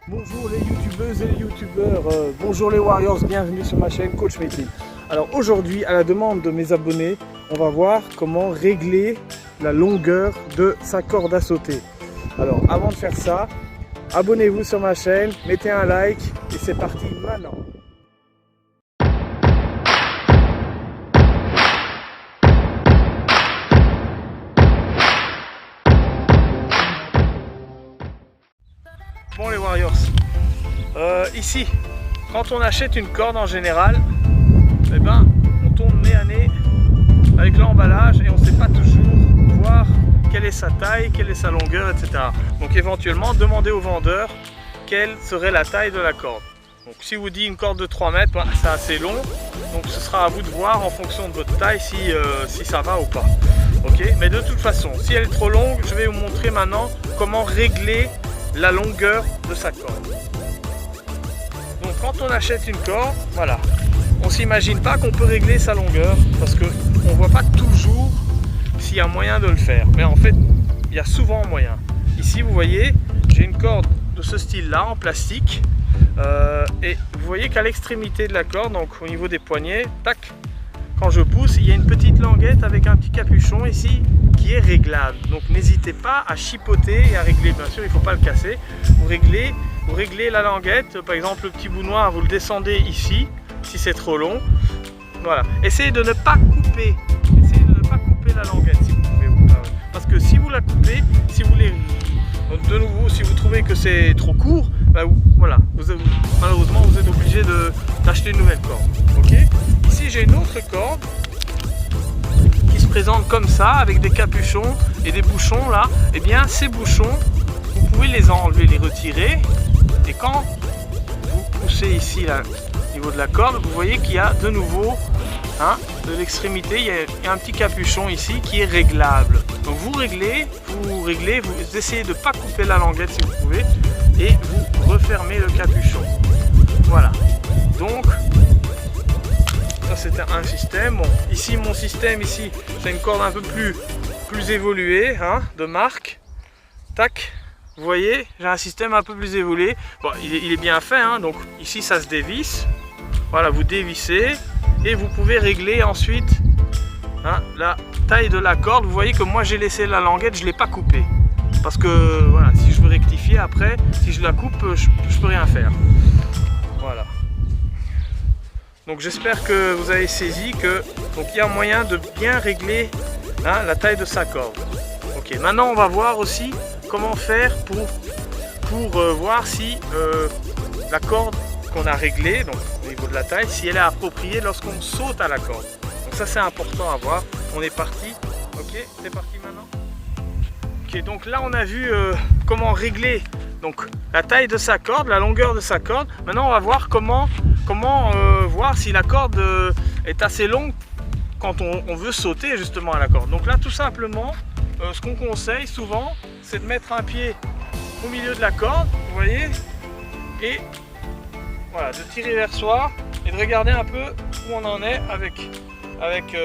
Bonjour les youtubeuses et les youtubeurs, bonjour les warriors, bienvenue sur ma chaîne Coach Maitland. Alors aujourd'hui, à la demande de mes abonnés, on va voir comment régler la longueur de sa corde à sauter. Alors avant de faire ça, abonnez-vous sur ma chaîne, mettez un like et c'est parti maintenant. Bon les warriors, ici, quand on achète une corde en général, eh ben, on tombe nez à nez avec l'emballage et on ne sait pas toujours voir quelle est sa taille, quelle est sa longueur, etc. Donc éventuellement, demandez au vendeur quelle serait la taille de la corde. Donc si vous dit une corde de 3 mètres, ben, c'est assez long, donc ce sera à vous de voir en fonction de votre taille si ça va ou pas. Okay, mais de toute façon, si elle est trop longue, je vais vous montrer maintenant comment régler la longueur de sa corde. Donc quand on achète une corde, voilà, on s'imagine pas qu'on peut régler sa longueur parce que on voit pas toujours s'il y a moyen de le faire. Mais en fait, il y a souvent moyen. Ici, vous voyez, j'ai une corde de ce style-là en plastique et vous voyez qu'à l'extrémité de la corde, donc au niveau des poignets, tac, quand je pousse, il y a une petite languette avec un petit capuchon ici qui est réglable. Donc n'hésitez pas à chipoter et à régler. Bien sûr, il ne faut pas le casser. Vous réglez la languette. Par exemple, le petit bout noir, vous le descendez ici, si c'est trop long. Voilà. Essayez de ne pas couper. Essayez de ne pas couper la languette si vous pouvez. Parce que si vous la coupez, si vous voulez, de nouveau, si vous trouvez que c'est trop court, ben, voilà, malheureusement, vous êtes obligé d'acheter une nouvelle corde. Ok ? Ici, j'ai une autre corde qui se présente comme ça, avec des capuchons et des bouchons là. Et bien, ces bouchons, vous pouvez les enlever, les retirer. Et quand vous poussez ici, là, au niveau de la corde, vous voyez qu'il y a de nouveau, hein, de l'extrémité, il y a un petit capuchon ici qui est réglable. Donc vous réglez, vous essayez de ne pas couper la languette si vous pouvez, et vous refermez le capuchon. Voilà. Donc, ça c'était un système. Bon, ici mon système, ici, c'est une corde un peu plus évoluée, hein, de marque. Tac. Vous voyez, j'ai un système un peu plus évolué. Bon, il est bien fait, hein, donc ici ça se dévisse. Voilà, vous dévissez et vous pouvez régler ensuite, hein, la taille de la corde. Vous voyez que moi j'ai laissé la languette, je ne l'ai pas coupée. Parce que voilà, si je veux rectifier après, si je la coupe, je peux rien faire. Voilà. Donc j'espère que vous avez saisi que il y a moyen de bien régler, hein, la taille de sa corde. Ok, maintenant on va voir aussi comment faire pour voir si la corde qu'on a réglée, donc au niveau de la taille, si elle est appropriée lorsqu'on saute à la corde. Donc ça c'est important à voir. On est parti. Ok, c'est parti maintenant. Ok, donc là on a vu comment régler donc la taille de sa corde, la longueur de sa corde. Maintenant on va voir comment voir si la corde est assez longue quand on veut sauter justement à la corde. Donc là tout simplement, ce qu'on conseille souvent, c'est de mettre un pied au milieu de la corde, vous voyez, et voilà, de tirer vers soi et de regarder un peu où on en est avec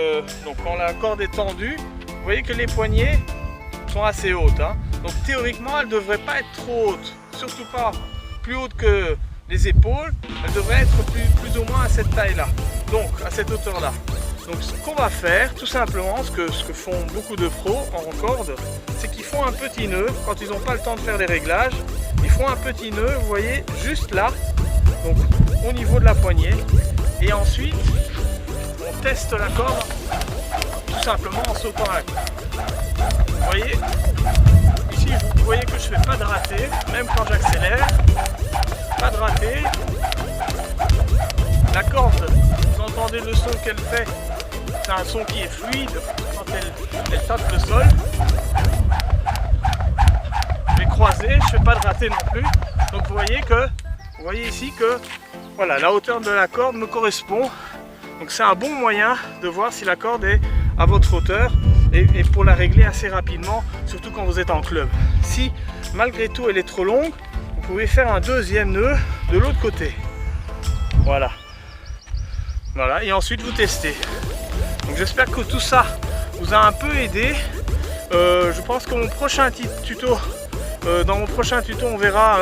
donc quand la corde est tendue, vous voyez que les poignets sont assez hautes, hein. Donc théoriquement elle ne devrait pas être trop haute, surtout pas plus haute que les épaules, elle devrait être plus ou moins à cette taille là, donc à cette hauteur là. Donc ce qu'on va faire, tout simplement, ce que font beaucoup de pros en corde, c'est qu'ils font un petit nœud, quand ils n'ont pas le temps de faire des réglages, ils font un petit nœud, vous voyez, juste là, donc au niveau de la poignée, et ensuite on teste la corde tout simplement en sautant à la corde. Vous voyez, ici vous voyez que je ne fais pas de raté, même quand j'accélère, pas de raté. La corde, vous entendez le son qu'elle fait, c'est un son qui est fluide quand elle tape le sol. Je vais croiser, je ne fais pas de raté non plus. Donc vous voyez ici que voilà, la hauteur de la corde me correspond. Donc c'est un bon moyen de voir si la corde est à votre hauteur et pour la régler assez rapidement, surtout quand vous êtes en club. Si malgré tout elle est trop longue, vous pouvez faire un deuxième nœud de l'autre côté. Voilà. Voilà, et ensuite vous testez. Donc j'espère que tout ça vous a un peu aidé. Je pense que mon prochain tuto, dans mon prochain tuto, on verra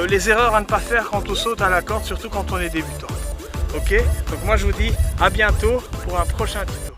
les erreurs à ne pas faire quand on saute à la corde, surtout quand on est débutant. Ok, donc moi je vous dis à bientôt pour un prochain tuto.